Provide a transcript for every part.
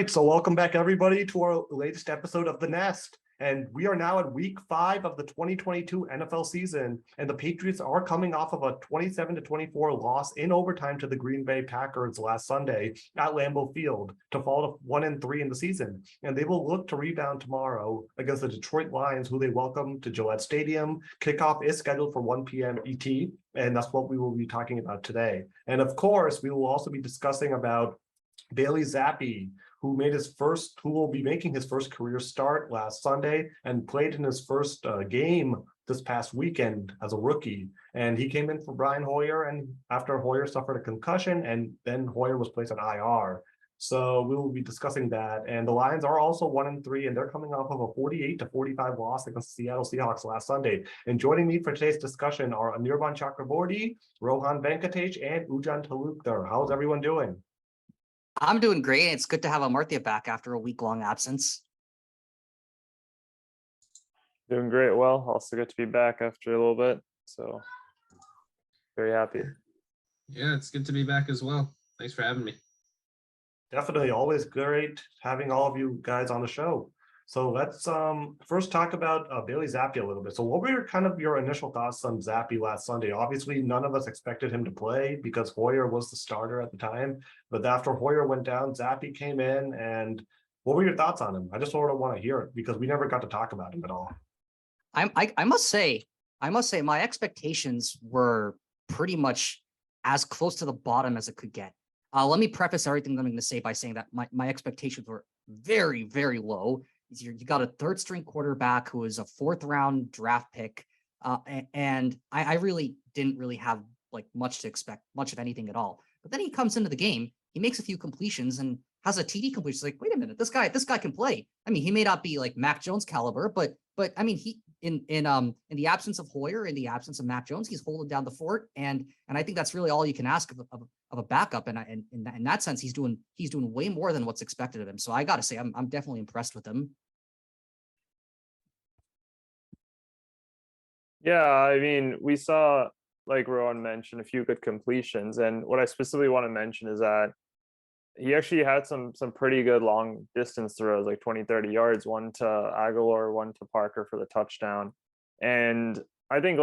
right, so welcome back everybody to our latest episode of The Nest. And we are now at week 5 of the 2022 NFL season, and the Patriots are coming off of a 27-24 loss in overtime to the Green Bay Packers last Sunday at Lambeau Field to fall to 1-3 in the season. And they will look to rebound tomorrow against the Detroit Lions, who they welcome to Gillette Stadium. Kickoff is scheduled for 1 p.m. ET, and that's what we will be talking about today. And of course, we will also be discussing about Bailey Zappe, who will be making his first career start last Sunday and played in his first game this past weekend as a rookie. And he came in for Brian Hoyer, and after Hoyer suffered a concussion, and then Hoyer was placed on IR. So we will be discussing that. And the Lions are also 1-3, and they're coming off of a 48-45 loss against the Seattle Seahawks last Sunday. And joining me for today's discussion are Anirban Chakraborty, Rohan Venkatesh, and Ujan Talukdar. How's everyone doing? I'm doing great. It's good to have Amartya back after a week-long absence. Doing great. Well, also good to be back after a little bit. So very happy. Yeah, it's good to be back as well. Thanks for having me. Definitely, always great having all of you guys on the show. So let's first talk about Bailey Zappe a little bit. So what were kind of your initial thoughts on Zappe last Sunday? Obviously, none of us expected him to play because Hoyer was the starter at the time. But after Hoyer went down, Zappe came in. And what were your thoughts on him? I just sort of want to hear it because we never got to talk about him at all. I must say, my expectations were pretty much as close to the bottom as it could get. Let me preface everything I'm going to say by saying that my expectations were very, very low. You got a third-string quarterback who is a fourth-round draft pick, and I really didn't really have like much to expect, much of anything at all. But then he comes into the game, he makes a few completions and has a TD completion. It's like, wait a minute, this guy can play. I mean, he may not be like Mac Jones caliber, but I mean, he in the absence of Hoyer, in the absence of Mac Jones, he's holding down the fort, and I think that's really all you can ask of a backup. And in that sense, he's doing way more than what's expected of him. So I got to say, I'm definitely impressed with him. Yeah, I mean, we saw, like Rowan mentioned, a few good completions. And what I specifically want to mention is that he actually had some pretty good long distance throws, like 20, 30 yards, one to Aguilar, one to Parker for the touchdown. And I think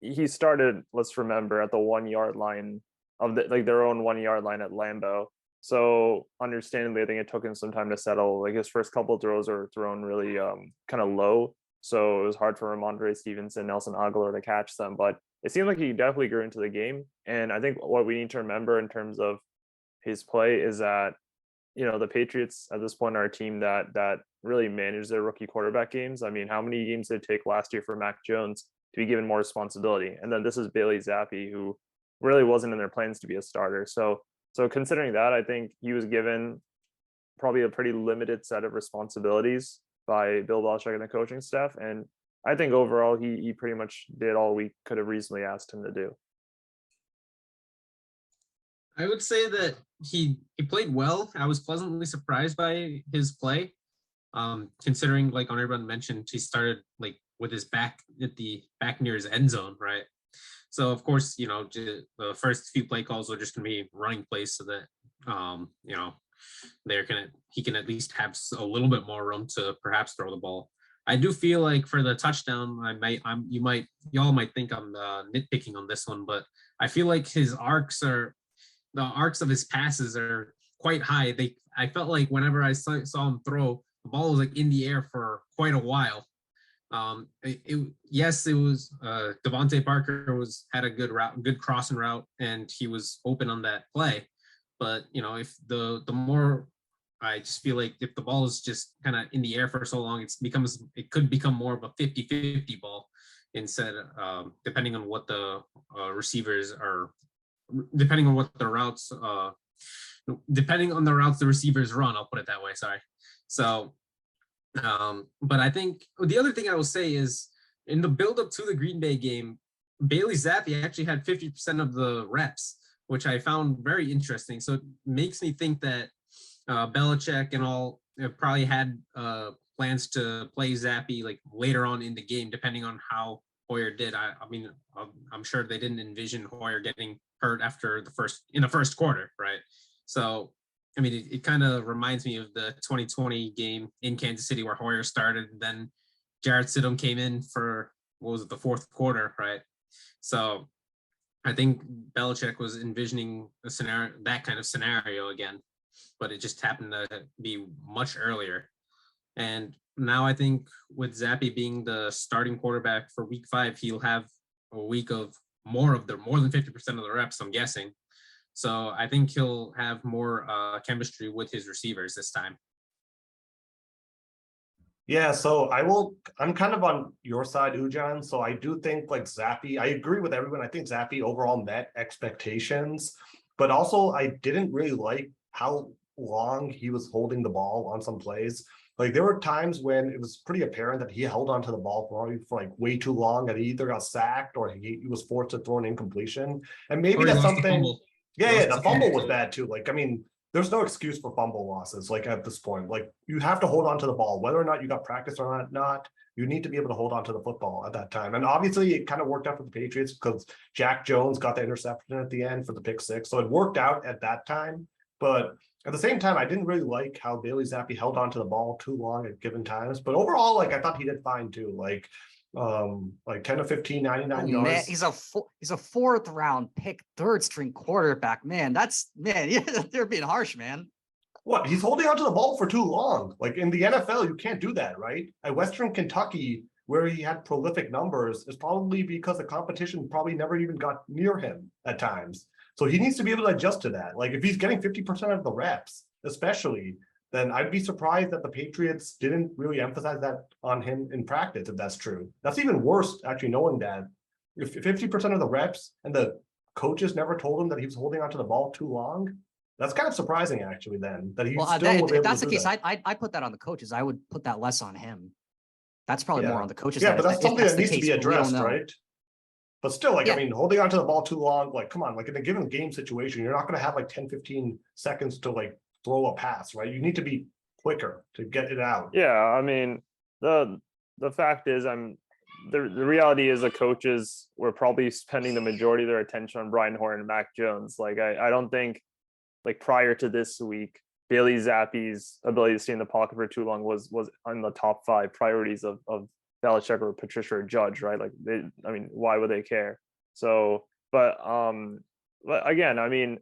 he started, let's remember, at the 1 yard line of their own 1 yard line at Lambeau. So understandably, I think it took him some time to settle. Like his first couple of throws were thrown really kind of low. So it was hard for Ramondre Stevenson, Nelson Aguilar to catch them, but it seemed like he definitely grew into the game. And I think what we need to remember in terms of his play is that, the Patriots at this point are a team that really manage their rookie quarterback games. I mean, how many games did it take last year for Mac Jones to be given more responsibility? And then this is Bailey Zappe, who really wasn't in their plans to be a starter. So considering that, I think he was given probably a pretty limited set of responsibilities by Bill Belichick and the coaching staff. And I think overall, he pretty much did all we could have reasonably asked him to do. I would say that he played well. I was pleasantly surprised by his play. Considering, like Anirban mentioned, he started like with his back near his end zone, right? So of course, the first few play calls are just going to be running plays so that he can at least have a little bit more room to perhaps throw the ball. I do feel like for the touchdown, y'all might think I'm nitpicking on this one, but I feel like the arcs of his passes are quite high. I felt like whenever I saw him throw, the ball was like in the air for quite a while. It was Devontae Parker had a good crossing route, and he was open on that play. But if the more, I just feel like if the ball is just kind of in the air for so long, it could become more of a 50-50 ball instead, depending on what the receivers are, depending on what the routes, depending on the routes the receivers run. I'll put it that way. Sorry. So, but I think the other thing I will say is in the build up to the Green Bay game, Bailey Zappe actually had 50% of the reps, which I found very interesting. So it makes me think that Belichick and all probably had plans to play Zappe like later on in the game, depending on how Hoyer did. I mean, I'm sure they didn't envision Hoyer getting hurt in the first quarter, right? So I mean, it kind of reminds me of the 2020 game in Kansas City where Hoyer started, and then Jarrett Stidham came in for, what was it, the fourth quarter, right? So I think Belichick was envisioning a scenario, that kind of scenario again, but it just happened to be much earlier. And now I think with Zappe being the starting quarterback for week 5, he'll have a week of more than 50% of the reps, I'm guessing. So I think he'll have more chemistry with his receivers this time. Yeah, so I'm kind of on your side, Ujan. So I do think like Zappe, I agree with everyone. I think Zappe overall met expectations, but also I didn't really like how long he was holding the ball on some plays. Like there were times when it was pretty apparent that he held onto the ball for like way too long, and he either got sacked or he was forced to throw an incompletion. And maybe that's something. Yeah, the fumble was bad too. Like, I mean, there's no excuse for fumble losses. Like at this point, like you have to hold on to the ball, whether or not you got practice or not. You need to be able to hold on to the football at that time. And obviously, it kind of worked out for the Patriots because Jack Jones got the interception at the end for the pick 6, so it worked out at that time. But at the same time, I didn't really like how Bailey Zappe held on to the ball too long at given times. But overall, like I thought he did fine too. Like 10 to 15, 99 yards. Man, he's a 4th round pick, 3rd string quarterback. Man, yeah, they're being harsh, man. What? He's holding onto the ball for too long. Like in the NFL, you can't do that, right? At Western Kentucky, where he had prolific numbers, is probably because the competition probably never even got near him at times. So he needs to be able to adjust to that. Like if he's getting 50% of the reps, especially, then I'd be surprised that the Patriots didn't really emphasize that on him in practice, if that's true. That's even worse, actually, knowing that if 50% of the reps and the coaches never told him that he was holding onto the ball too long, that's kind of surprising, actually, then, that he still was able to do that. If that's the case, I put that on the coaches. I would put that less on him. That's probably more on the coaches. Yeah, but that's something that needs to be addressed, right? But still, like, I mean, holding onto the ball too long, like, come on, like in a given game situation, you're not going to have like 10, 15 seconds to like throw a pass, right? You need to be quicker to get it out. Yeah, I mean, the fact is, the reality is the coaches were probably spending the majority of their attention on Brian Hoyer and Mac Jones. Like, I don't think, like, prior to this week, Bailey Zappe's ability to stay in the pocket for too long was on the top 5 priorities of Belichick or Patricia or Judge, right? Like, I mean, why would they care? So, but again, I mean,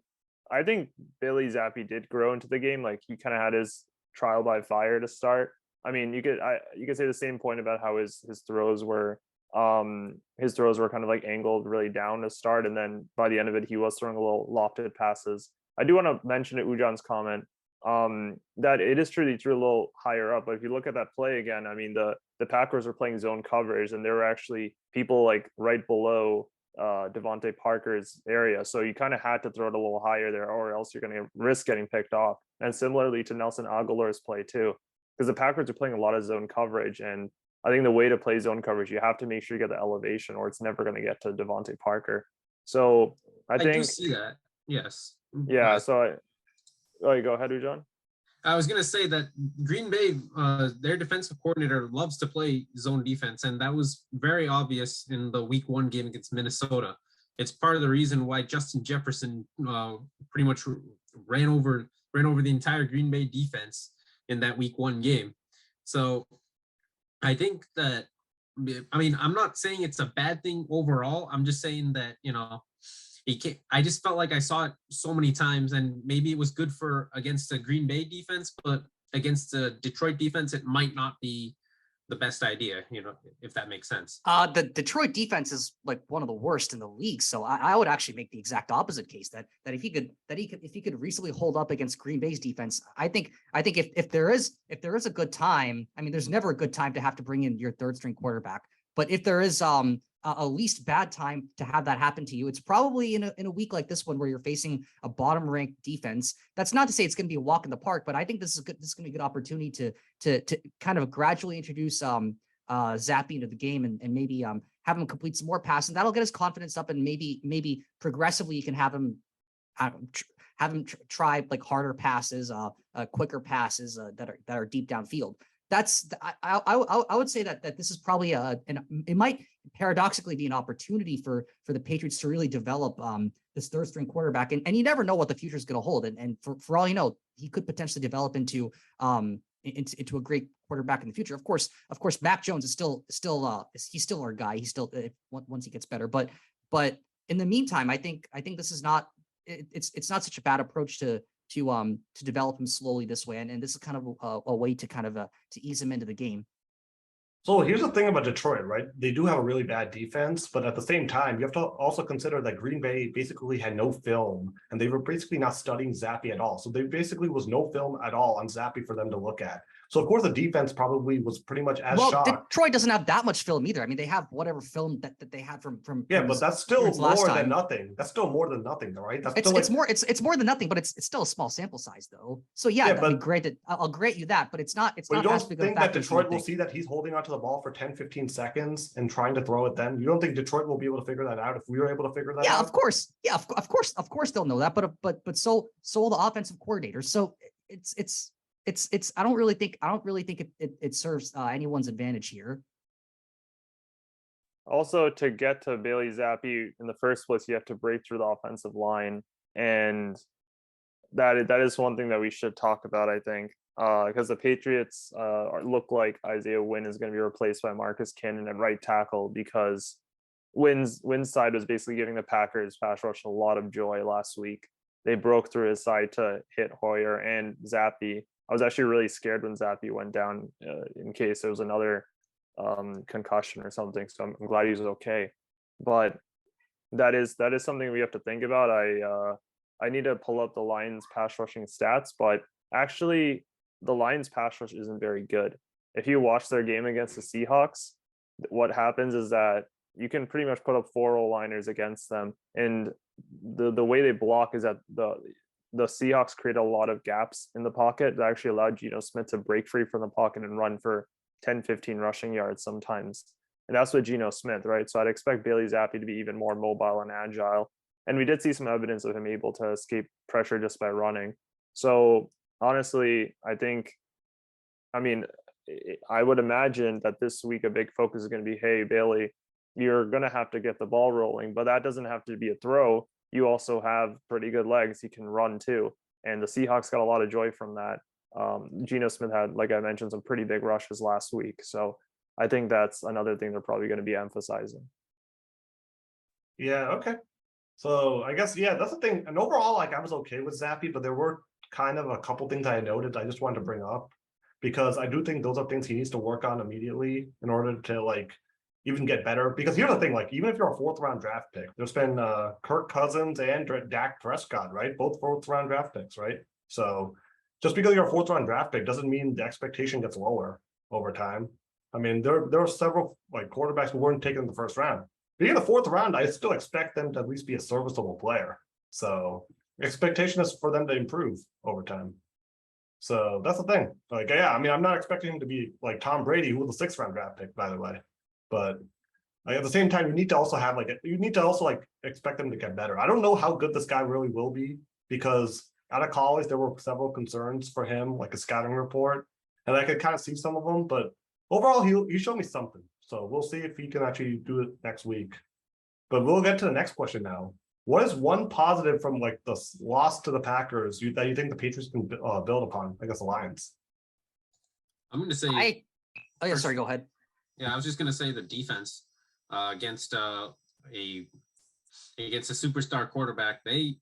I think Bailey Zappe did grow into the game. Like he kind of had his trial by fire to start. I mean, you could say the same point about how his throws were kind of like angled really down to start, and then by the end of it, he was throwing a little lofted passes. I do want to mention it, Ujan's comment, that it is true that he threw a little higher up. But if you look at that play again, I mean, the Packers were playing zone coverage, and there were actually people like right below Devontae Parker's area. So you kind of had to throw it a little higher there, or else you're going to risk getting picked off. And similarly to Nelson Aguilar's play too, because the Packers are playing a lot of zone coverage. And I think the way to play zone coverage, you have to make sure you get the elevation, or it's never going to get to Devontae Parker. So I think do see that. Yes. Yeah. So go ahead, Ujan. I was going to say that Green Bay, their defensive coordinator loves to play zone defense, and that was very obvious in the week 1 game against Minnesota. It's part of the reason why Justin Jefferson pretty much ran over the entire Green Bay defense in that week 1 game. So I think that, I mean, I'm not saying it's a bad thing overall. I'm just saying that, I just felt like I saw it so many times, and maybe it was good for against the Green Bay defense, but against the Detroit defense, it might not be the best idea, if that makes sense. The Detroit defense is like one of the worst in the league. So I would actually make the exact opposite case that if he could recently hold up against Green Bay's defense, I think if there is a good time, I mean, there's never a good time to have to bring in your 3rd string quarterback, but if there is a least bad time to have that happen to you, it's probably in a week like this one where you're facing a bottom ranked defense. That's not to say it's going to be a walk in the park, but I think this is going to be a good opportunity to kind of gradually introduce Zappe into the game and maybe have him complete some more passes. And that'll get his confidence up, and maybe progressively you can have him try like harder passes, quicker passes that are deep downfield. I would say that this is probably it might paradoxically be an opportunity for the Patriots to really develop this third string quarterback, and you never know what the future is going to hold, and for all you know, he could potentially develop into a great quarterback in the future. Of course, Mac Jones is still he's still our guy. He's still once he gets better, but in the meantime, I think this is not it's not such a bad approach to develop him slowly this way, and this is kind of a way to kind of to ease him into the game. So here's the thing about Detroit, right? They do have a really bad defense, but at the same time, you have to also consider that Green Bay basically had no film, and they were basically not studying Zappe at all. So there basically was no film at all on Zappe for them to look at. So of course the defense probably was pretty much as shocked. Detroit doesn't have that much film either. I mean, they have whatever film that they had from yeah, from but that's still more than time. nothing. That's still more than nothing, though, right? That's it's more than nothing, but it's still a small sample size, though. So yeah, but I mean, granted, I'll grant you that, but it's not. But you don't think that Detroit will see that he's holding onto the ball for 10, 15 seconds and trying to throw it then? You don't think Detroit will be able to figure that out if we were able to figure that out? Yeah, of course. Yeah, of course they'll know that. But so will the offensive coordinators. So it's I don't really think it serves anyone's advantage here. Also, to get to Bailey Zappe in the first place, you have to break through the offensive line, and that is one thing that we should talk about, I think, because the Patriots look like Isaiah Wynn is going to be replaced by Marcus Cannon at right tackle, because Wynn's side was basically giving the Packers pass rush a lot of joy last week. They broke through his side to hit Hoyer and Zappe. I was actually really scared when Zappe went down in case there was another concussion or something. So I'm glad he was okay. But that is something we have to think about. I need to pull up the Lions pass rushing stats, but actually the Lions pass rush isn't very good. If you watch their game against the Seahawks, what happens is that you can pretty much put up 4 O-liners against them, and the way they block is that the Seahawks create a lot of gaps in the pocket that actually allowed Geno Smith to break free from the pocket and run for 10, 15 rushing yards sometimes. And that's with Geno Smith, right? So I'd expect Bailey Zappe to be even more mobile and agile. And we did see some evidence of him able to escape pressure just by running. So honestly, I would imagine that this week a big focus is going to be, hey, Bailey, you're going to have to get the ball rolling, but that doesn't have to be a throw. You also have pretty good legs. He can run too. And the Seahawks got a lot of joy from that. Geno Smith had, like I mentioned, some pretty big rushes last week. So I think that's another thing they're probably going to be emphasizing. Yeah, okay. So I guess, yeah, that's the thing. And overall, like, I was okay with Zappe, but there were kind of a couple things I noted I just wanted to bring up, because I do think those are things he needs to work on immediately in order to, like, even get better. Because here's the thing, like, even if you're a 4th round draft pick, there's been Kirk Cousins and Dak Prescott, right? Both 4th round draft picks, right? So just because you're a 4th round draft pick doesn't mean the expectation gets lower over time. I mean, there are several like quarterbacks who weren't taken in the 1st round. Being in the 4th round, I still expect them to at least be a serviceable player. So expectation is for them to improve over time. So that's the thing. Like, yeah, I mean, I'm not expecting him to be like Tom Brady, who was a 6th round draft pick, by the way. But like, at the same time, you need to also expect them to get better. I don't know how good this guy really will be, because out of college there were several concerns for him, like a scouting report, and I could kind of see some of them. But overall, he showed me something. So we'll see if he can actually do it next week. But we'll get to the next question now. What is one positive from like the loss to the Packers that you think the Patriots can build upon against the Lions? I'm going to say. Sorry, go ahead. Yeah, I was just going to say the defense against a superstar quarterback. They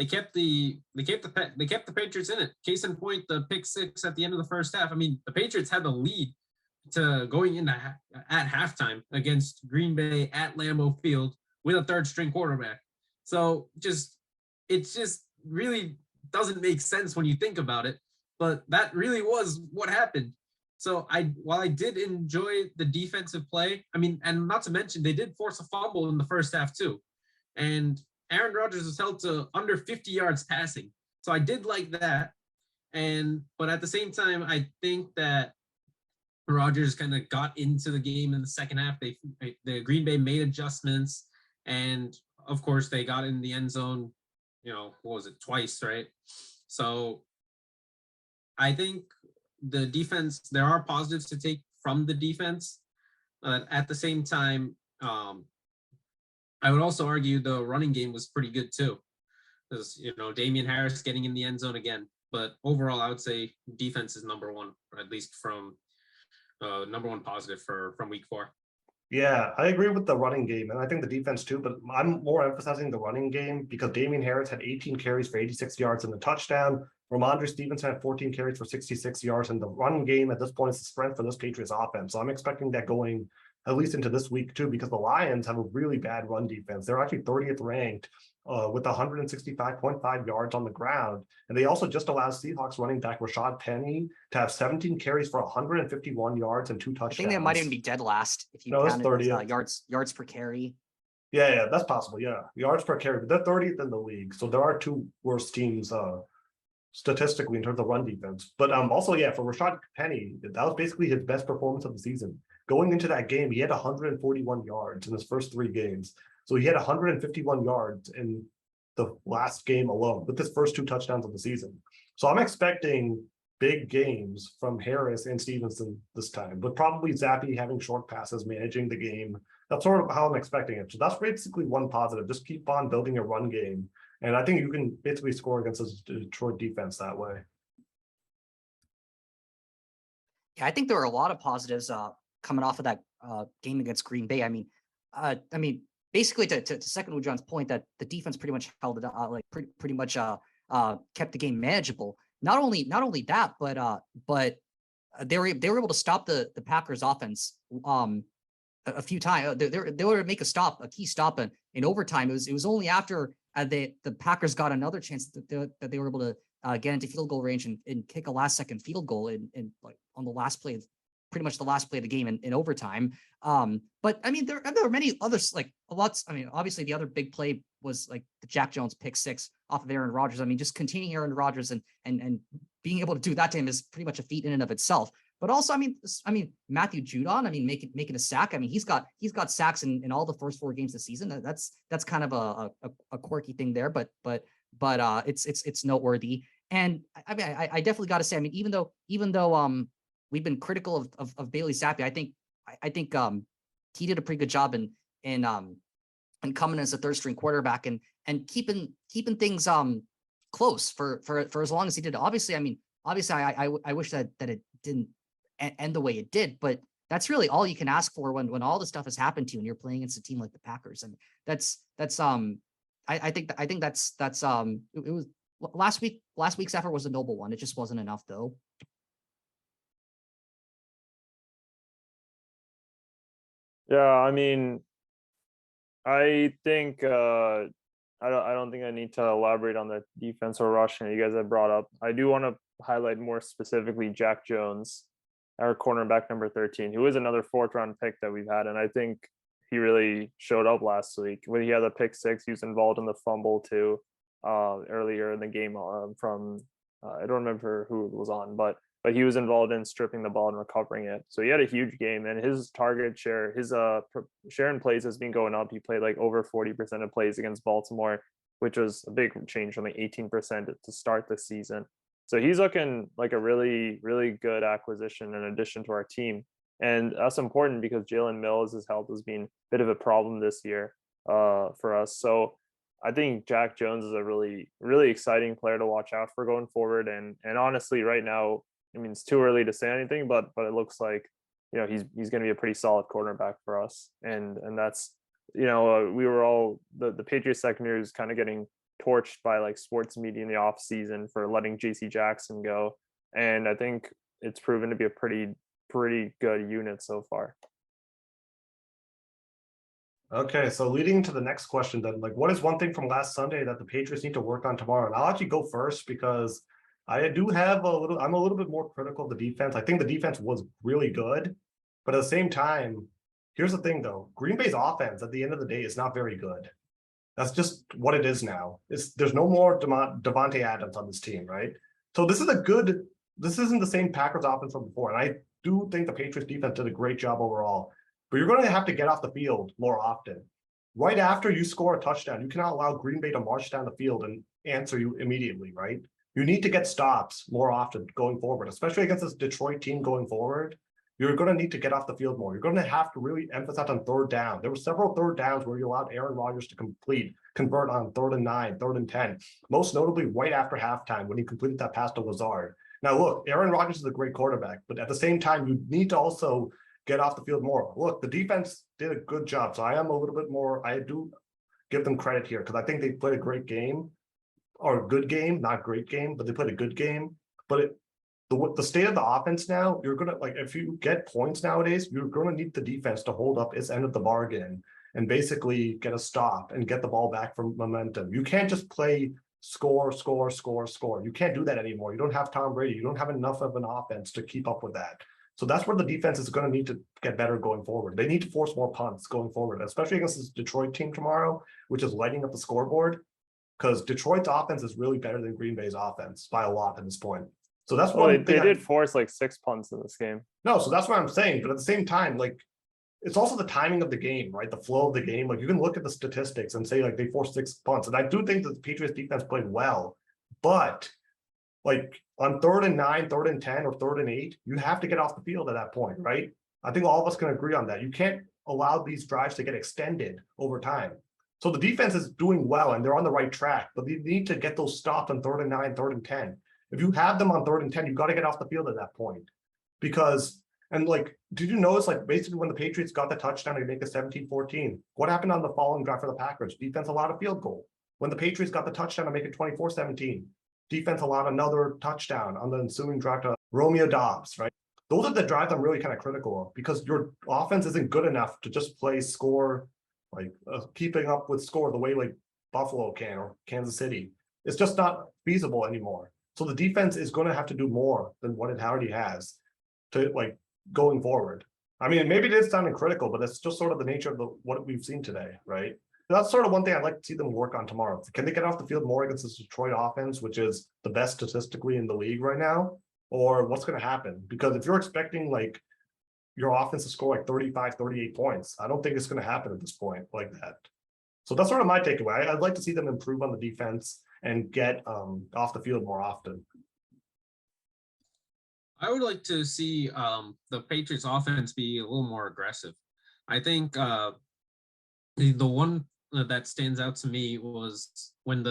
kept the Patriots in it. Case in point, the pick 6 at the end of the 1st half. I mean, the Patriots had the lead to going into at halftime against Green Bay at Lambeau Field with a 3rd string quarterback. So it just really doesn't make sense when you think about it, but that really was what happened. So while I did enjoy the defensive play, I mean, and not to mention they did force a fumble in the 1st half too, and Aaron Rodgers was held to under 50 yards passing. So I did like that. But at the same time, I think that Rodgers kind of got into the game in the 2nd half. The Green Bay made adjustments, and of course they got in the end zone, what was it, twice, right? So I think the defense, there are positives to take from the defense. At the same time, I would also argue the running game was pretty good too. Because, Damian Harris getting in the end zone again. But overall, I would say defense is number one, or at least from number one positive from week 4. Yeah, I agree with the running game, and I think the defense too, but I'm more emphasizing the running game because Damian Harris had 18 carries for 86 yards and a touchdown. Ramondre Stevenson had 14 carries for 66 yards, and the running game at this point is the strength for this Patriots offense. So I'm expecting that going at least into this week too, because the Lions have a really bad run defense. They're actually 30th ranked with 165.5 yards on the ground. And they also just allowed Seahawks running back Rashad Penny to have 17 carries for 151 yards and 2 touchdowns. I think they might even be dead last if you No, count it's it as 30th. yards per carry. Yeah, that's possible. Yeah, yards per carry, but they're 30th in the league. So there are 2 worse teams statistically in terms of run defense. But also, yeah, for Rashad Penny, that was basically his best performance of the season. Going into that game, he had 141 yards in his first 3 games. So he had 151 yards in the last game alone with his first 2 touchdowns of the season. So I'm expecting big games from Harris and Stevenson this time, but probably Zappe having short passes, managing the game. That's sort of how I'm expecting it. So that's basically one positive. Just keep on building a run game. And I think you can basically score against this Detroit defense that way. Yeah, I think there are a lot of positives coming off of that game against Green Bay. I mean, basically to second John's point that the defense pretty much held it pretty much kept the game manageable. Not only that, but they were able to stop the Packers offense a few times. They were to make a key stop in overtime. It was only after the Packers got another chance that they were able to get into field goal range and kick a last second field goal in like on the last play, pretty much the last play of the game in overtime. But I mean, there are many others, like lots. I mean, obviously the other big play was like the Jack Jones pick 6 off of Aaron Rodgers. I mean, just containing Aaron Rodgers and being able to do that to him is pretty much a feat in and of itself. But also, I mean, Matthew Judon, I mean, making a sack. I mean, he's got sacks in all the first 4 games of the season. That's kind of a quirky thing there, but it's noteworthy. And I mean, I definitely got to say, I mean, even though we've been critical of Bailey Zappe, I think he did a pretty good job in coming as a 3rd string quarterback and keeping things close for as long as he did. Obviously, I wish that it didn't end the way it did, but that's really all you can ask for when all the stuff has happened to you and you're playing against a team like the Packers. And I think that's it was last week's effort was a noble one. It just wasn't enough though. Yeah, I mean, I think I don't think I need to elaborate on the defense or rushing you guys have brought up. I do want to highlight more specifically Jack Jones, our cornerback number 13, who is another 4th round pick that we've had, and I think he really showed up last week when he had a pick 6. He was involved in the fumble too earlier in the game from I don't remember who it was on, but he was involved in stripping the ball and recovering it. So he had a huge game, and his target share, his share in plays has been going up. He played like over 40% of plays against Baltimore, which was a big change from like 18% to start the season. So he's looking like a really, really good acquisition in addition to our team. And that's important because Jalen Mills' health has been a bit of a problem this year for us. So I think Jack Jones is a really, really exciting player to watch out for going forward. And honestly, right now, I mean, it's too early to say anything, but it looks like, he's going to be a pretty solid cornerback for us. And that's, we were all the Patriots secondary is kind of getting torched by like sports media in the off season for letting JC Jackson go. And I think it's proven to be a pretty good unit so far. Okay, so leading to the next question then, like, what is one thing from last Sunday that the Patriots need to work on tomorrow? And I'll actually go first because I'm a little bit more critical of the defense. I think the defense was really good, but at the same time, here's the thing though, Green Bay's offense at the end of the day is not very good. That's just what it is now. There's no more Devontae Adams on this team, right? So this isn't the same Packers offense from before. And I do think the Patriots defense did a great job overall, but you're going to have to get off the field more often. Right after you score a touchdown, you cannot allow Green Bay to march down the field and answer you immediately, right? you need to get stops more often going forward, especially against this Detroit team going forward. You're going to need to get off the field more. You're going to have to really emphasize on third down. There were several third downs where you allowed Aaron Rodgers to convert on 3rd and 9, 3rd and 10, most notably right after halftime when he completed that pass to Lazard. Now, look, Aaron Rodgers is a great quarterback, but at the same time, you need to also get off the field more. Look, the defense did a good job. So I am a little bit more, I do give them credit here because I think they played a great game or a good game, not great game, but they played a good game. But the state of the offense now, you're going to, like, if you get points nowadays, you're going to need the defense to hold up its end of the bargain and basically get a stop and get the ball back from momentum. You can't just play score. You can't do that anymore. You don't have Tom Brady. You don't have enough of an offense to keep up with that. So that's where the defense is going to need to get better going forward. They need to force more punts going forward, especially against this Detroit team tomorrow, which is lighting up the scoreboard, because Detroit's offense is really better than Green Bay's offense by a lot at this point. So that's Well, one they thing. did force like 6 punts in this game. No, so that's what I'm saying. But at the same time, like, it's also the timing of the game, right? The flow of the game. Like, you can look at the statistics and say, like, they forced 6 punts. And I do think that the Patriots defense played well. But, like, on 3rd and 9, 3rd and 10, or 3rd and 8, you have to get off the field at that point, right? I think all of us can agree on that. You can't allow these drives to get extended over time. So the defense is doing well and they're on the right track, but they need to get those stopped on 3rd and 9, 3rd and 10. If you have them on 3rd and 10, you've got to get off the field at that point. Because, and like, did you notice, like, basically when the Patriots got the touchdown, they make it 17-14. What happened on the following drive for the Packers? Defense allowed a field goal. When the Patriots got the touchdown to make it 24-17, defense allowed another touchdown on the ensuing drive to Romeo Dobbs, right? Those are the drives I'm really kind of critical of, because your offense isn't good enough to just play score, like keeping up with score the way like Buffalo can or Kansas City. It's just not feasible anymore. So the defense is going to have to do more than what it already has to, like, going forward. I mean, maybe it is sounding critical, but it's just sort of the nature of what we've seen today, right? That's sort of one thing I'd like to see them work on tomorrow. Can they get off the field more against this Detroit offense, which is the best statistically in the league right now? Or what's going to happen? Because if you're expecting, like, your offense to score like 35, 38 points, I don't think it's going to happen at this point like that. So that's sort of my takeaway. I'd like to see them improve on the defense and get off the field more often. I would like to see the Patriots offense be a little more aggressive. I think the one that stands out to me was when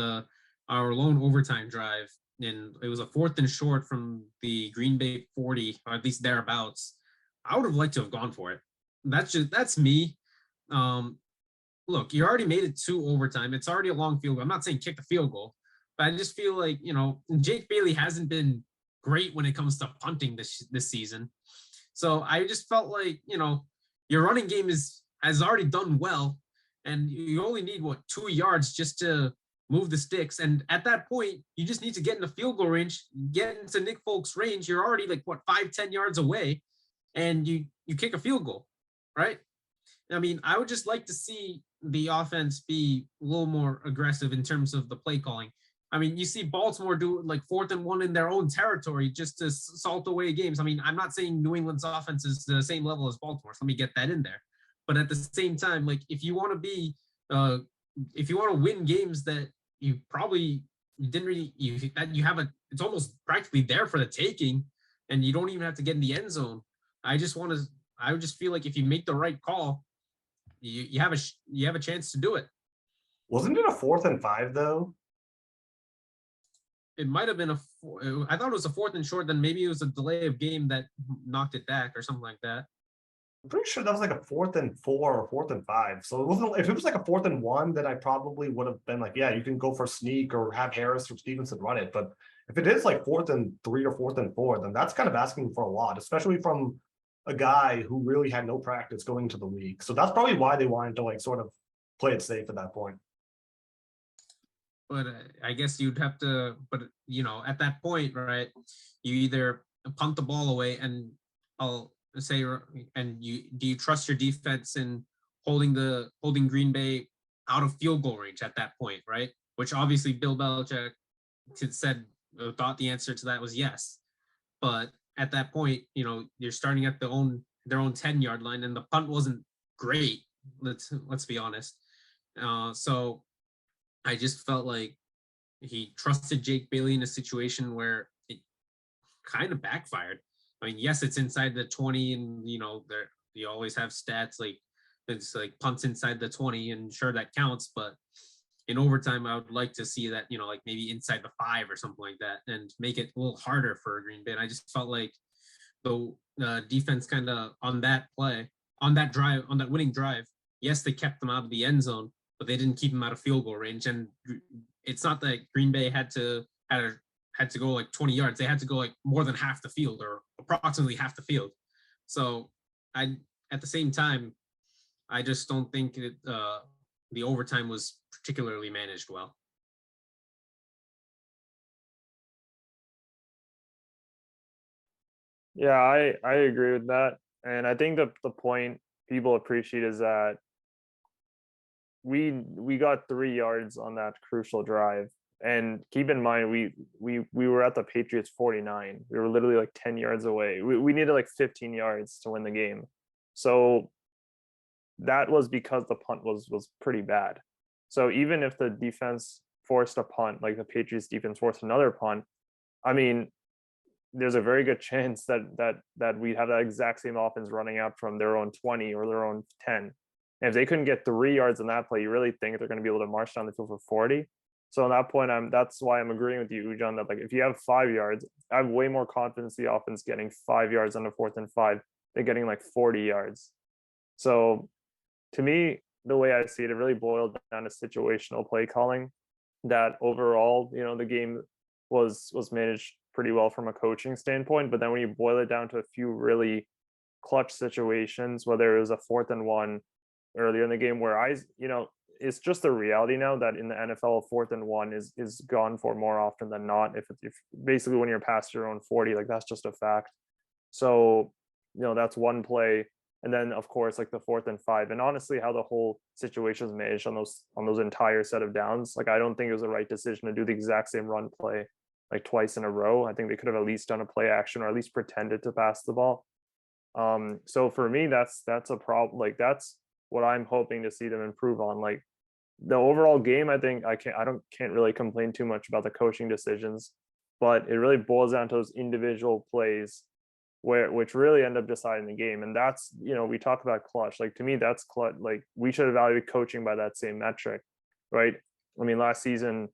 our lone overtime drive, and it was a 4th and short from the Green Bay 40, or at least thereabouts. I would have liked to have gone for it. That's me. Look, you already made it to overtime. It's already a long field goal. I'm not saying kick the field goal, but I just feel like, Jake Bailey hasn't been great when it comes to punting this season. So I just felt like, your running game has already done well, and you only need 2 yards just to move the sticks. And at that point, you just need to get in the field goal range, get into Nick Folk's range. You're already 5-10 yards away, and you kick a field goal, right? I mean, I would just like to see the offense be a little more aggressive in terms of the play calling. I mean, you see Baltimore do 4th and 1 in their own territory just to salt away games. I mean, I'm not saying New England's offense is the same level as Baltimore's. Let me get that in there. But at the same time, if you want to win games that you probably didn't really, it's almost practically there for the taking, and you don't even have to get in the end zone. I would just feel like if you make the right call, you have a chance to do it. Wasn't it a 4th and 5 though? It might have been I thought it was a 4th and short. Then maybe it was a delay of game that knocked it back or something like that. I'm pretty sure that was like a 4th and 4 or 4th and 5. So it wasn't. If it was like a 4th and 1, then I probably would have been like, yeah, you can go for a sneak or have Harris or Stevenson run it. But if it is like 4th and 3 or 4th and 4, then that's kind of asking for a lot, especially from a guy who really had no practice going into the league. So that's probably why they wanted to sort of play it safe at that point. But I guess you'd have to, at that point, right, you either punt the ball away and I'll say, and do you trust your defense in holding Green Bay out of field goal range at that point, right? Which obviously Bill Belichick thought the answer to that was yes. But at that point, you're starting at their own 10-yard line, and the punt wasn't great. Let's be honest. So I just felt like he trusted Jake Bailey in a situation where it kind of backfired. I mean, yes, it's inside the 20, and there you always have stats like it's like punts inside the 20, and sure that counts, but in overtime, I would like to see that, like maybe inside the 5 or something like that, and make it a little harder for Green Bay. And I just felt like the defense kind of on that play, on that drive, on that winning drive, yes, they kept them out of the end zone, but they didn't keep them out of field goal range. And it's not that Green Bay had to go like 20 yards. They had to go like more than half the field, or approximately half the field. So at the same time, I just don't think the overtime was particularly managed well. Yeah, I agree with that. And I think the point people appreciate is that we got 3 yards on that crucial drive. And keep in mind, we were at the Patriots 49. We were literally like 10 yards away. We needed like 15 yards to win the game. So that was because the punt was pretty bad. So even if the defense forced a punt, like the Patriots defense forced another punt, I mean, there's a very good chance that we'd have that exact same offense running out from their own 20 or their own 10. And if they couldn't get 3 yards on that play, you really think they're going to be able to march down the field for 40? So on that point, that's why I'm agreeing with you, Ujan, that like if you have 5 yards, I have way more confidence the offense getting 5 yards on the 4th and 5 than getting like 40 yards. So to me, the way I see it, it really boiled down to situational play calling. That overall, the game was managed pretty well from a coaching standpoint. But then when you boil it down to a few really clutch situations, whether it was a 4th and 1 earlier in the game, where it's just the reality now that in the NFL, 4th and 1 is gone for more often than not. If basically when you're past your own 40, like that's just a fact. So that's one play. And then of course like the 4th and 5, and honestly how the whole situation was managed on those entire set of downs, like I don't think it was the right decision to do the exact same run play like twice in a row. I think they could have at least done a play action or at least pretended to pass the ball. So for me, that's a problem. Like that's what I'm hoping to see them improve on. Like the overall game, I think I can't really complain too much about the coaching decisions, but it really boils down to those individual plays which really end up deciding the game. And that's, we talk about clutch. Like to me, that's clutch. Like we should evaluate coaching by that same metric, right? I mean, last season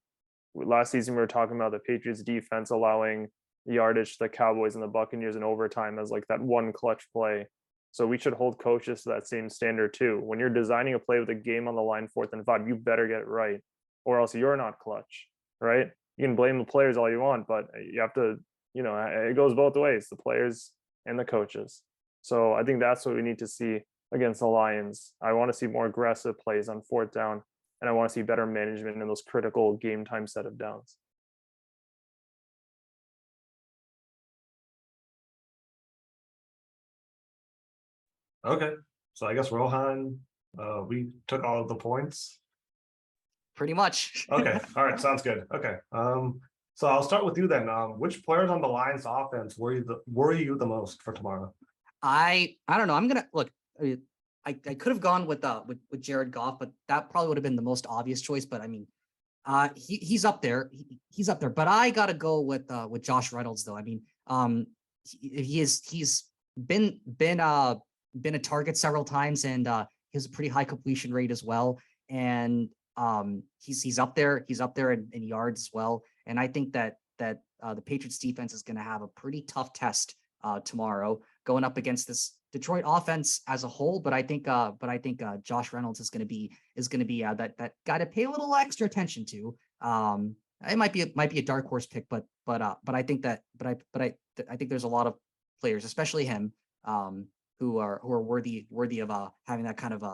we were talking about the Patriots defense allowing yardage to the Cowboys and the Buccaneers in overtime as like that one clutch play. So we should hold coaches to that same standard too. When you're designing a play with a game on the line, 4th and 5, you better get it right, or else you're not clutch, right? You can blame the players all you want, but you have to, it goes both ways, the players and the coaches. So I think that's what we need to see against the Lions. I want to see more aggressive plays on 4th down, and I want to see better management in those critical game time set of downs. Okay, so I guess Rohan, we took all of the points. Pretty much. Okay, all right, sounds good. Okay, so I'll start with you then. Which players on the Lions offense worry you the most for tomorrow? I don't know. I'm gonna look. I could have gone with Jared Goff, but that probably would have been the most obvious choice. But I mean, he's up there. He's up there. But I gotta go with Josh Reynolds though. I mean, he's been a target several times, and he has a pretty high completion rate as well. And he's up there. He's up there in yards as well. And I think that the Patriots defense is going to have a pretty tough test tomorrow going up against this Detroit offense as a whole. But I think Josh Reynolds is going to be that guy to pay a little extra attention to. It might be a dark horse pick, but I think I think there's a lot of players, especially him, who are worthy of having that kind of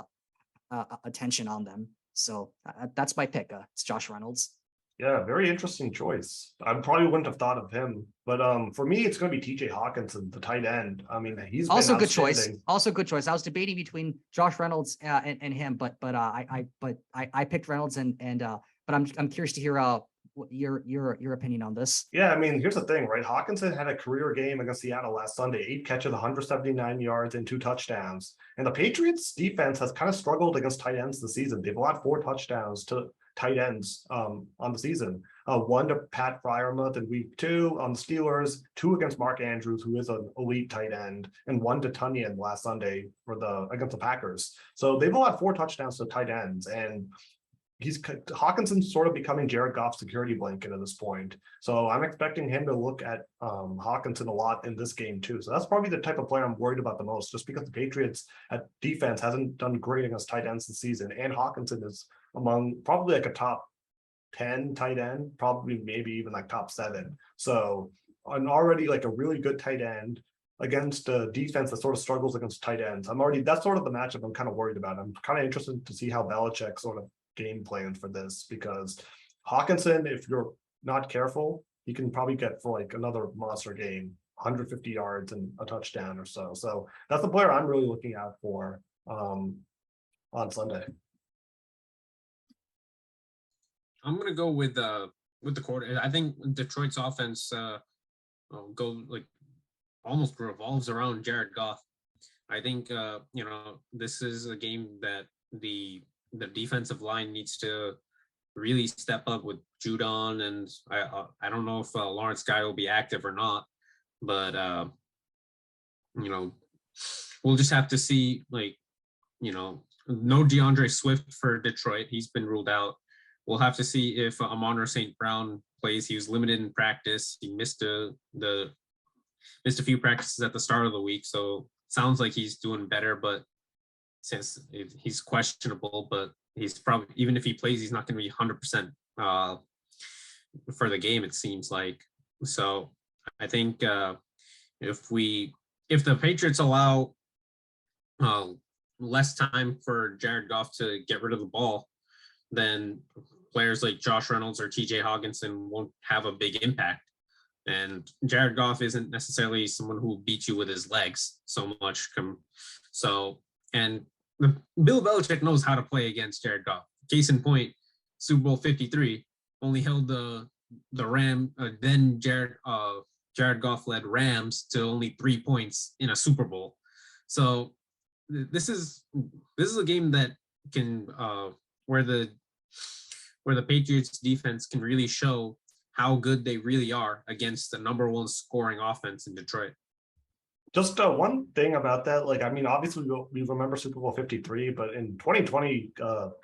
attention on them. So that's my pick. It's Josh Reynolds. Yeah, very interesting choice. I probably wouldn't have thought of him, but for me, it's going to be T.J. Hawkinson, the tight end. I mean, he's also been good choice. outstanding. Also good choice. I was debating between Josh Reynolds and him, but I picked Reynolds, but I'm curious to hear your opinion on this. Yeah, I mean, here's the thing, right? Hawkinson had a career game against Seattle last Sunday, 8 catches, 179 yards, and 2 touchdowns. And the Patriots defense has kind of struggled against tight ends this season. They've allowed 4 touchdowns to tight ends on the season. One to Pat Fryermuth in week 2 on the Steelers, 2 against Mark Andrews, who is an elite tight end, and 1 to Tunyon last Sunday against the Packers. So they've all had 4 touchdowns to tight ends, and Hawkinson's sort of becoming Jared Goff's security blanket at this point. So I'm expecting him to look at Hawkinson a lot in this game too. So that's probably the type of player I'm worried about the most, just because the Patriots at defense hasn't done great against tight ends this season. And Hawkinson is among probably like a top 10 tight end, probably maybe even like top 7. So an already like a really good tight end against a defense that sort of struggles against tight ends. That's sort of the matchup I'm kind of worried about. I'm kind of interested to see how Belichick sort of game plan for this, because Hawkinson, if you're not careful, he can probably get for like another monster game, 150 yards and a touchdown or so. So that's the player I'm really looking out for on Sunday. I'm gonna go with the quarter. I think Detroit's offense go like almost revolves around Jared Goff. I think this is a game that the defensive line needs to really step up with Judon, and I don't know if Lawrence Guy will be active or not, but we'll just have to see. No DeAndre Swift for Detroit, he's been ruled out. We'll have to see if Amon-Ra St. Brown plays. He was limited in practice. He missed a few practices at the start of the week, so sounds like he's doing better, but since he's questionable, but he's probably, even if he plays, he's not going to be 100% for the game, it seems like. So I think if the Patriots allow less time for Jared Goff to get rid of the ball, then players like Josh Reynolds or TJ Hawkinson won't have a big impact. And Jared Goff isn't necessarily someone who will beat you with his legs so much. And Bill Belichick knows how to play against Jared Goff. Case in point, Super Bowl 53 only held the Jared Goff led Rams to only 3 points in a Super Bowl. So this is a game that can where the Patriots defense can really show how good they really are against the number 1 scoring offense in Detroit. Just one thing about that, obviously we remember Super Bowl 53, but in 2020,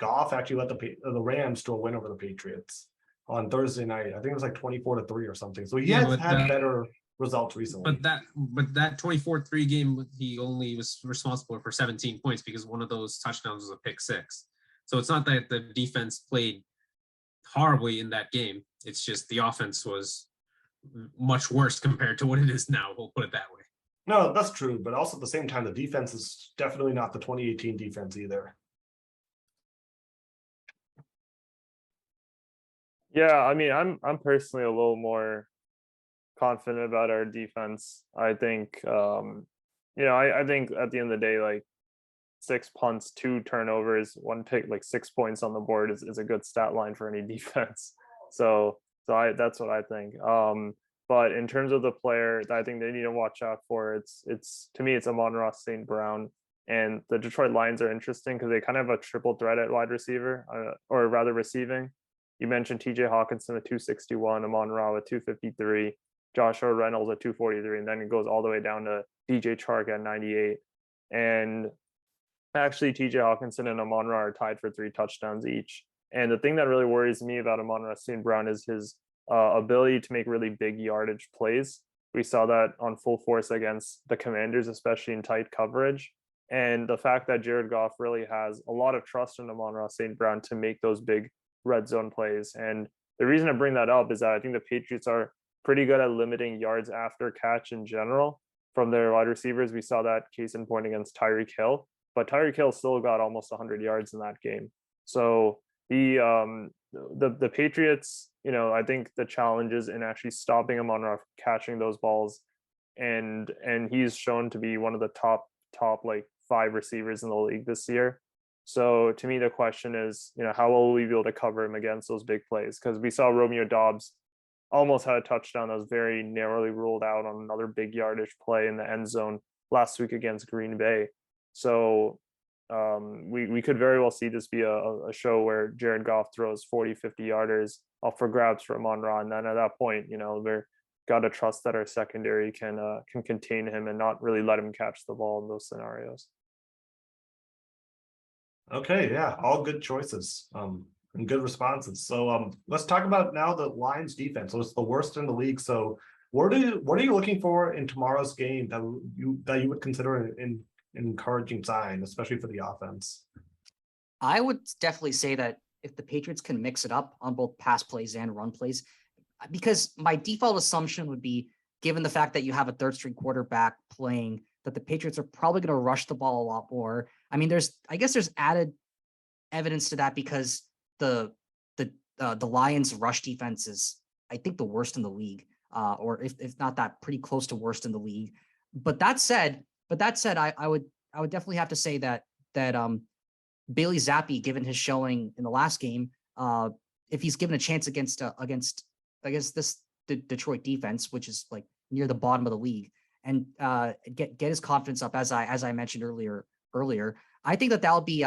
Goff actually led the Rams to a win over the Patriots on Thursday night. I think it was like 24-3 or something. So he has had better results recently. But that 24-3 game, he only was responsible for 17 points because one of those touchdowns was a pick 6. So it's not that the defense played horribly in that game. It's just the offense was much worse compared to what it is now. We'll put it that way. No, that's true. But also at the same time, the defense is definitely not the 2018 defense either. Yeah, I mean, I'm personally a little more confident about our defense. I think, I think at the end of the day, like 6 punts, 2 turnovers, 1 pick, like 6 points on the board is a good stat line for any defense. So that's what I think. But in terms of the player that I think they need to watch out for, it's to me, it's Amon-Ra St. Brown. And the Detroit Lions are interesting because they kind of have a triple threat at wide receiver, or rather receiving. You mentioned TJ Hawkinson at 261, Amon-Ra at 253, Joshua Reynolds at 243, and then it goes all the way down to DJ Chark at 98. And actually, TJ Hawkinson and Amon-Ra are tied for 3 touchdowns each. And the thing that really worries me about Amon-Ra St. Brown is his ability to make really big yardage plays. We saw that on full force against the Commanders, especially in tight coverage. And the fact that Jared Goff really has a lot of trust in Amon-Ra St. Brown to make those big red zone plays. And the reason I bring that up is that I think the Patriots are pretty good at limiting yards after catch in general from their wide receivers. We saw that case in point against Tyreek Hill, but Tyreek Hill still got almost 100 yards in that game. So the Patriots, I think the challenge is in actually stopping Amon-Ra catching those balls, and he's shown to be one of the top like 5 receivers in the league this year. So to me, the question is, how will we be able to cover him against those big plays? Because we saw Romeo Doubs almost had a touchdown that was very narrowly ruled out on another big yardage play in the end zone last week against Green Bay. So we could very well see this be a show where Jared Goff throws 40, 50 yarders up for grabs for Amon-Ra. And then at that point, we're got to trust that our secondary can contain him and not really let him catch the ball in those scenarios. Okay, yeah, all good choices. And good responses. So let's talk about now the Lions defense. So it's the worst in the league. So what are you looking for in tomorrow's game that you would consider an encouraging sign, especially for the offense? I would definitely say that if the Patriots can mix it up on both pass plays and run plays, because my default assumption would be, given the fact that you have a third string quarterback playing, that the Patriots are probably going to rush the ball a lot more. I mean, I guess there's added evidence to that because the Lions rush defense is, I think, the worst in the league, or if not that, pretty close to worst in the league. But that said, I would definitely have to say that Bailey Zappe, given his showing in the last game, if he's given a chance against this Detroit defense, which is like near the bottom of the league, and get his confidence up, as I mentioned earlier, I think that would be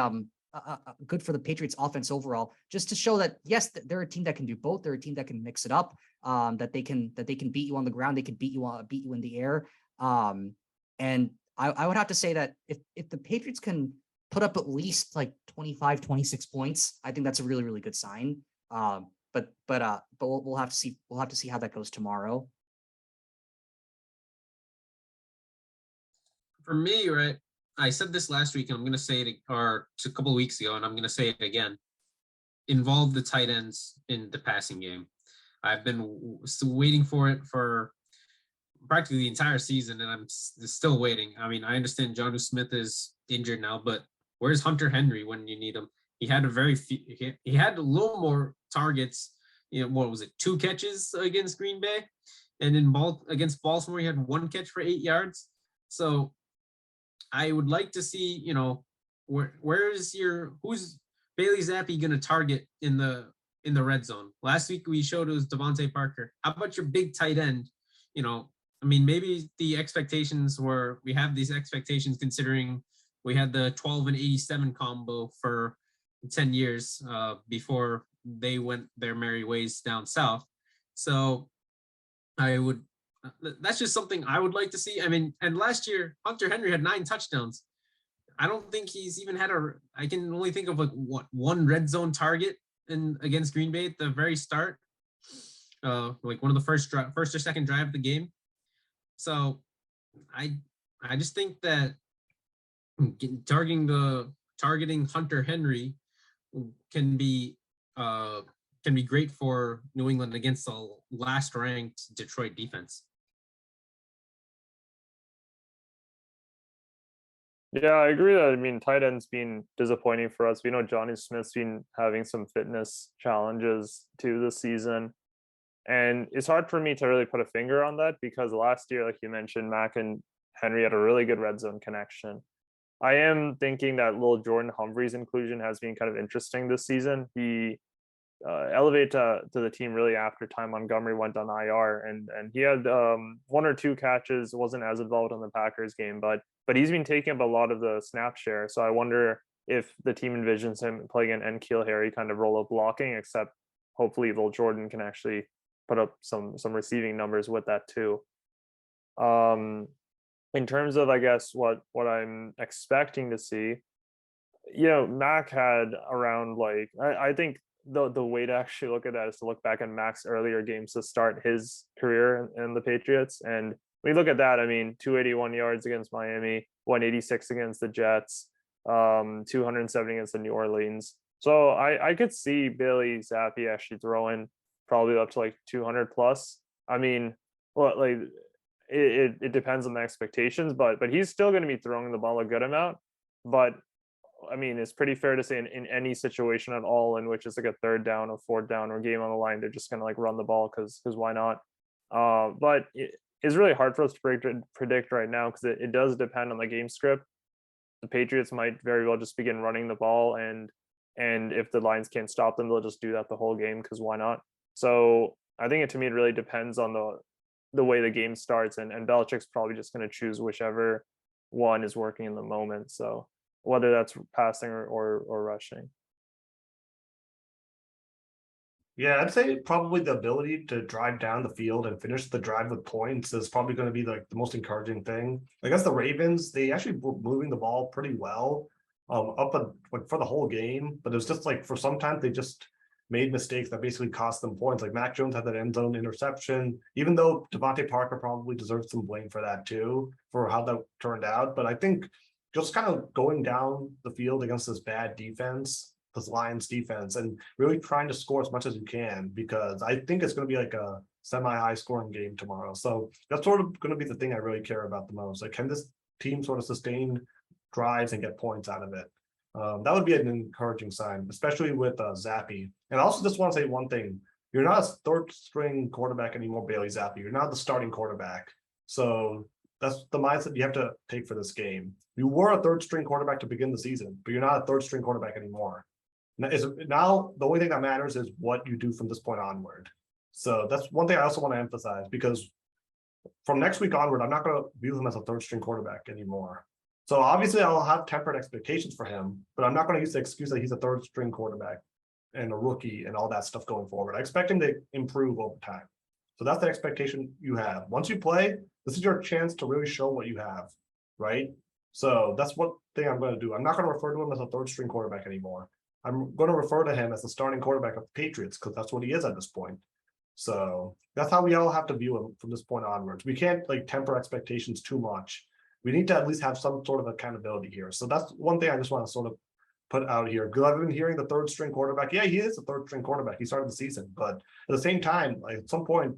good for the Patriots offense overall, just to show that, yes, they're a team that can do both. They're a team that can mix it up, that they can beat you on the ground. They can beat you in the air. And I would have to say that if the Patriots can put up at least like 25, 26 points, I think that's a really, really good sign. But we'll have to see. We'll have to see how that goes tomorrow. For me, right, I said this last week, and I'm going to say it, or a couple of weeks ago, and I'm going to say it again. Involve the tight ends in the passing game. I've been waiting for it for practically the entire season, and I'm still waiting. I mean, I understand Jonnu Smith is injured now, but where's Hunter Henry when you need him? He had he had a little more targets. What was it? 2 catches against Green Bay, and against Baltimore, he had 1 catch for 8 yards. So I would like to see, who's Bailey Zappe going to target in the red zone? Last week we showed it was Devontae Parker. How about your big tight end? I mean, maybe the expectations we have these expectations considering we had the 12 and 87 combo for 10 years before they went their merry ways down south. So that's just something I would like to see. I mean, and last year, Hunter Henry had 9 touchdowns. I don't think he's even had I can only think of like one red zone target against Green Bay at the very start. Like one of the first or second drive of the game. So I just think that targeting Hunter Henry can be great for New England against the last ranked Detroit defense. Yeah, I agree that, I mean, tight ends been disappointing for us. We know Jonnu Smith's been having some fitness challenges too this season. And it's hard for me to really put a finger on that because last year, like you mentioned, Mac and Henry had a really good red zone connection. I am thinking that little Jordan Humphreys inclusion has been kind of interesting this season. He elevated to the team really after Ty Montgomery went on IR, and he had 1 or 2 catches. Wasn't as involved in the Packers game, but he's been taking up a lot of the snap share. So I wonder if the team envisions him playing an N'Keal Harry kind of role of blocking, except hopefully Lil Jordan can actually put up some receiving numbers with that too. In terms of, I guess, what I'm expecting to see, Mac had around, like, I think the way to actually look at that is to look back at Mac's earlier games to start his career in the Patriots. And when you look at that, I mean, 281 yards against Miami, 186 against the Jets, 270 against the New Orleans. So I could see Bailey Zappe actually throwing probably up to like 200 plus. I mean, well, like it depends on the expectations, but he's still going to be throwing the ball a good amount. But I mean, it's pretty fair to say in any situation at all in which it's like a 3rd down or 4th down or game on the line, they're just going to like run the ball because why not? But it's really hard for us to predict right now because it does depend on the game script. The Patriots might very well just begin running the ball, and if the Lions can't stop them, they'll just do that the whole game because why not? So I think to me it really depends on the way the game starts, and Belichick's probably just going to choose whichever one is working in the moment. So whether that's passing or rushing. Yeah, I'd say probably the ability to drive down the field and finish the drive with points is probably going to be like the most encouraging thing. I guess the Ravens, they actually were moving the ball pretty well, like for the whole game, but it was just like for sometimes they just made mistakes that basically cost them points. Like Mac Jones had that end zone interception, even though Devontae Parker probably deserves some blame for that too, for how that turned out. But I think just kind of going down the field against this bad defense, this Lions defense, and really trying to score as much as you can, because I think it's going to be like a semi-high scoring game tomorrow. So that's sort of going to be the thing I really care about the most. Like, can this team sort of sustain drives and get points out of it? That would be an encouraging sign, especially with Zappe. And I also just want to say one thing. You're not a third string quarterback anymore, Bailey Zappe. You're not the starting quarterback. So that's the mindset you have to take for this game. You were a third string quarterback to begin the season, but you're not a third string quarterback anymore. Now the only thing that matters is what you do from this point onward. So that's one thing I also want to emphasize, because from next week onward, I'm not going to view him as a third string quarterback anymore. So obviously I'll have tempered expectations for him, but I'm not going to use the excuse that he's a third string quarterback and a rookie and all that stuff going forward. I expect him to improve over time. So that's the expectation you have. Once you play, this is your chance to really show what you have, right? So that's one thing I'm going to do. I'm not going to refer to him as a third string quarterback anymore. I'm going to refer to him as the starting quarterback of the Patriots, because that's what he is at this point. So that's how we all have to view him from this point onwards. We can't like temper expectations too much. We need to at least have some sort of accountability here. So that's one thing I just want to sort of put out here. Because I've been hearing the third string quarterback. Yeah, he is a third string quarterback. He started the season, but at the same time, like at some point,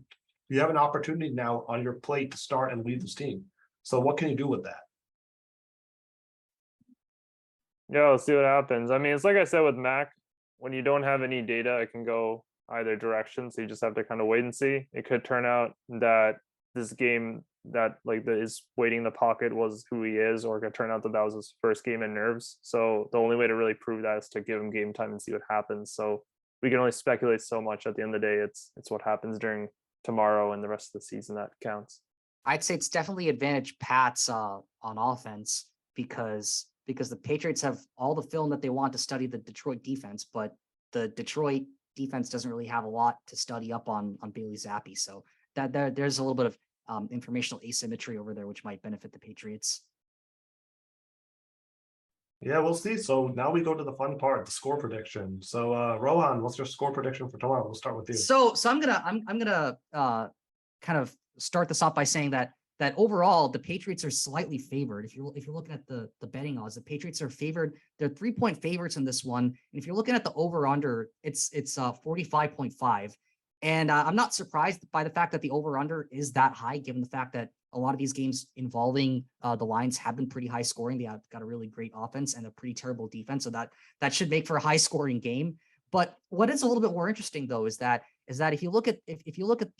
you have an opportunity now on your plate to start and lead this team. So what can you do with that? Yeah, let's see what happens. I mean, it's like I said with Mac, when you don't have any data, it can go either direction. So you just have to kind of wait and see. It could turn out that this game that like is waiting in the pocket was who he is, or it could turn out that was his first game in nerves. So the only way to really prove that is to give him game time and see what happens. So we can only speculate so much. At the end of the day, it's what happens during tomorrow and the rest of the season that counts. I'd say it's definitely advantage Pats on offense, because the Patriots have all the film that they want to study the Detroit defense, but the Detroit defense doesn't really have a lot to study up on Bailey Zappe. So there's a little bit of informational asymmetry over there, which might benefit the Patriots. Yeah, we'll see. So now we go to the fun part, the score prediction. So Rohan, what's your score prediction for tomorrow? We'll start with you. So I'm gonna kind of start this off by saying that overall the Patriots are slightly favored. If you're looking at the betting odds, the Patriots are favored. They're 3-point favorites in this one. And if you're looking at the over under, it's 45.5. And I'm not surprised by the fact that the over under is that high, given the fact that a lot of these games involving the Lions have been pretty high scoring. They have got a really great offense and a pretty terrible defense, so that should make for a high scoring game. But what is a little bit more interesting though is that if you look at the if you look at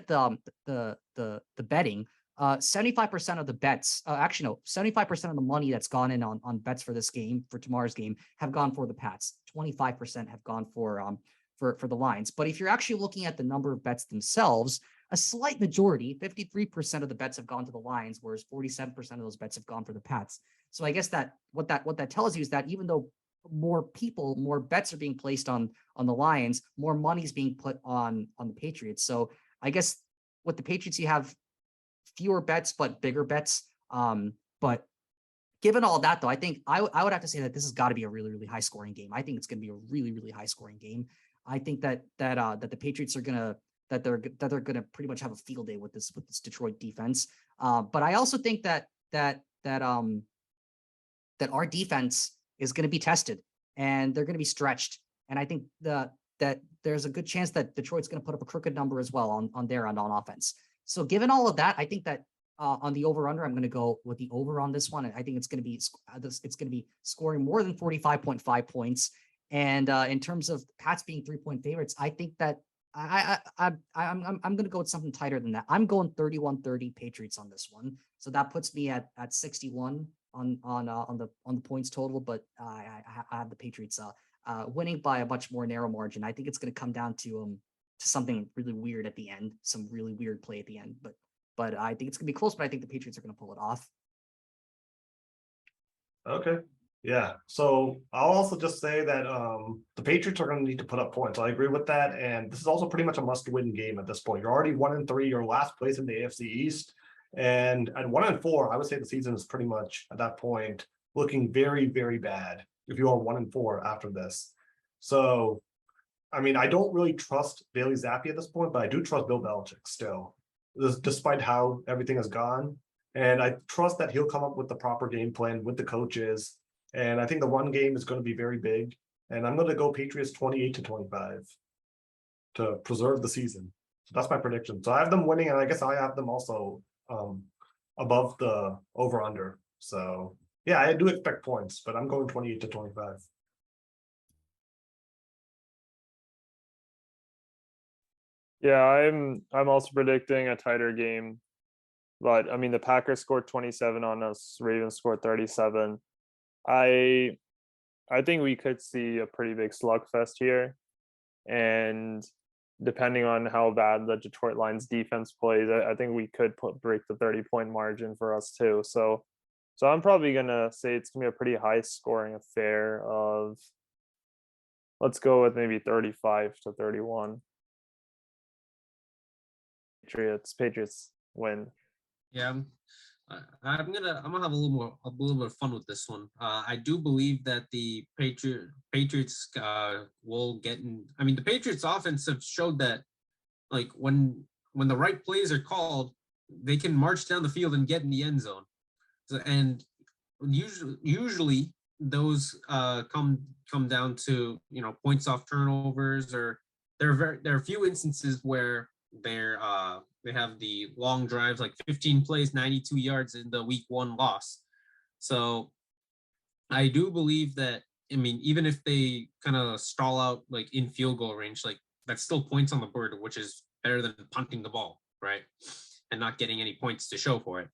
the betting, 75% of the bets, 75% of the money that's gone in on bets for this game, for tomorrow's game, have gone for the Pats. 25% have gone for the Lions. But if you're actually looking at the number of bets themselves, a slight majority, 53% of the bets have gone to the Lions, whereas 47% of those bets have gone for the Pats. So I guess that what that tells you is that even though more bets are being placed on the Lions, more money is being put on the Patriots. So I guess with the Patriots, you have fewer bets but bigger bets. But given all that, though, I think I would have to say that this has got to be a really, really high scoring game. I think it's going to be a really, really high scoring game. I think that the Patriots are gonna pretty much have a field day with this Detroit defense. But I also think that our defense is going to be tested and they're going to be stretched. And I think that there's a good chance that Detroit's going to put up a crooked number as well on their end on offense. So given all of that, I think that on the over under, I'm going to go with the over on this one. And I think it's going to be scoring more than 45.5 points. And in terms of Pats being 3-point favorites, I think that I'm going to go with something tighter than that. I'm going 31-30 Patriots on this one. So that puts me at 61 on the points total. But I have the Patriots winning by a much more narrow margin. I think it's going to come down to something really weird at the end, some really weird play at the end. But I think it's going to be close. But I think the Patriots are going to pull it off. Okay. Yeah. So I'll also just say that the Patriots are going to need to put up points. I agree with that. And this is also pretty much a must-win game at this point. You're already 1-3, you're last place in the AFC East. And at 1-4, I would say the season is pretty much at that point looking very, very bad if you are 1-4 after this. So I mean, I don't really trust Bailey Zappe at this point, but I do trust Bill Belichick still, despite how everything has gone. And I trust that he'll come up with the proper game plan with the coaches. And I think the run game is going to be very big. And I'm going to go Patriots 28-25 to preserve the season. So that's my prediction. So I have them winning, and I guess I have them also above the over/under. So yeah, I do expect points, but I'm going 28-25. Yeah, I'm also predicting a tighter game. But I mean, the Packers scored 27 on us, Ravens scored 37. I think we could see a pretty big slugfest here. And depending on how bad the Detroit Lions defense plays, I think we could break the 30-point margin for us too. So I'm probably gonna say it's gonna be a pretty high scoring affair of, let's go with maybe 35-31. Patriots win. Yeah, I'm gonna have a little bit of fun with this one. I do believe that the Patriots will get in. I mean, the Patriots offense have showed that, like, when the right plays are called, they can march down the field and get in the end zone. So, and usually those come down to, you know, points off turnovers, or there are a few instances where they have the long drives, like 15 plays, 92 yards in the week 1 loss. So I do believe that, I mean, even if they kind of stall out like in field goal range, like that's still points on the board, which is better than punting the ball, right? And not getting any points to show for it.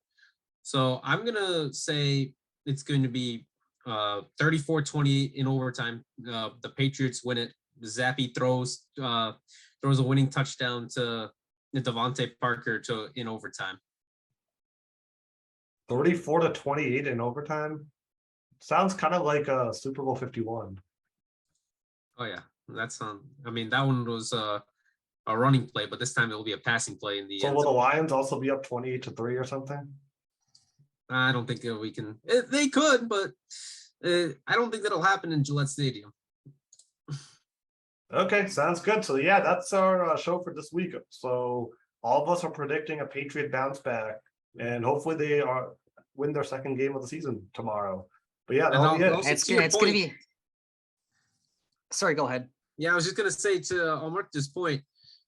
So I'm going to say it's going to be 34-28 in overtime. The Patriots win it. Zappe throws a winning touchdown to Devontae Parker in overtime. 34-28 in overtime. Sounds kind of like a Super Bowl 51. Oh yeah, that's I mean, that one was a running play, but this time it will be a passing play in the So end will the zone. Lions also be up 28-3 or something? I don't think we can. They could, but I don't think that'll happen in Gillette Stadium. Okay, sounds good. So yeah, that's our show for this week. So all of us are predicting a Patriot bounce back, and hopefully they win their second game of the season tomorrow. But yeah, that'll be it. Also, It's to your it's gonna point- be. Sorry, go ahead. Yeah, I was just gonna say to Marcus' point,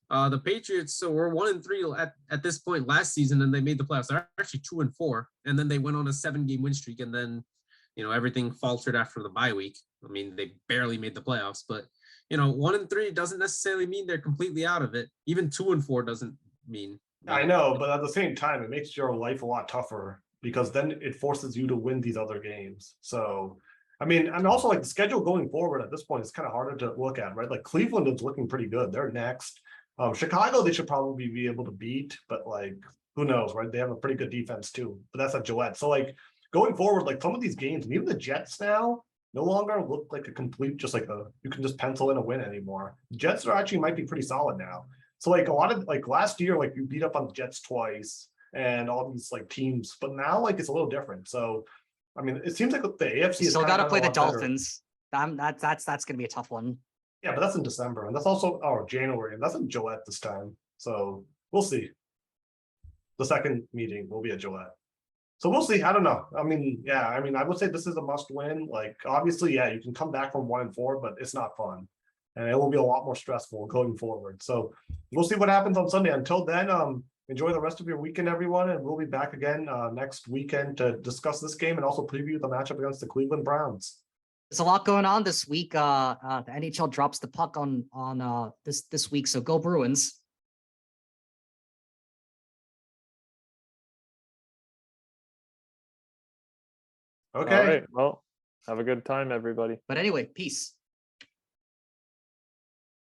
the Patriots, so we're 1-3 at this point last season, and they made the playoffs. They're actually 2-4, and then they went on a 7-game win streak, and then, you know, everything faltered after the bye week. I mean, they barely made the playoffs, but, you know, 1-3 doesn't necessarily mean they're completely out of it. Even 2-4 doesn't mean. I know, but at the same time, it makes your life a lot tougher because then it forces you to win these other games. So, I mean, and also like the schedule going forward at this point is kind of harder to look at, right? Like Cleveland is looking pretty good. They're next. Chicago, they should probably be able to beat, but like, who knows, right? They have a pretty good defense too, but that's at Gillette. So like going forward, like some of these games, and even the Jets now no longer look like a complete, just like you can just pencil in a win anymore. Jets are actually might be pretty solid now. So like a lot of like last year, like you beat up on the Jets twice and all these like teams, but now like it's a little different. So I mean, it seems like the AFC is Still kinda got to gotten play a the lot better. Dolphins. That's gonna be a tough one. Yeah, but that's in December, and that's also January, and that's in Gillette this time. So we'll see. The second meeting will be at Gillette. So we'll see. I don't know. I mean, yeah, I mean, I would say this is a must win. Like, obviously, yeah, you can come back from 1-4, but it's not fun. And it will be a lot more stressful going forward. So we'll see what happens on Sunday. Until then, enjoy the rest of your weekend, everyone. And we'll be back again next weekend to discuss this game and also preview the matchup against the Cleveland Browns. There's a lot going on this week. The NHL drops the puck on this week, so go Bruins. Okay. All right. Well, have a good time, everybody. But anyway, peace.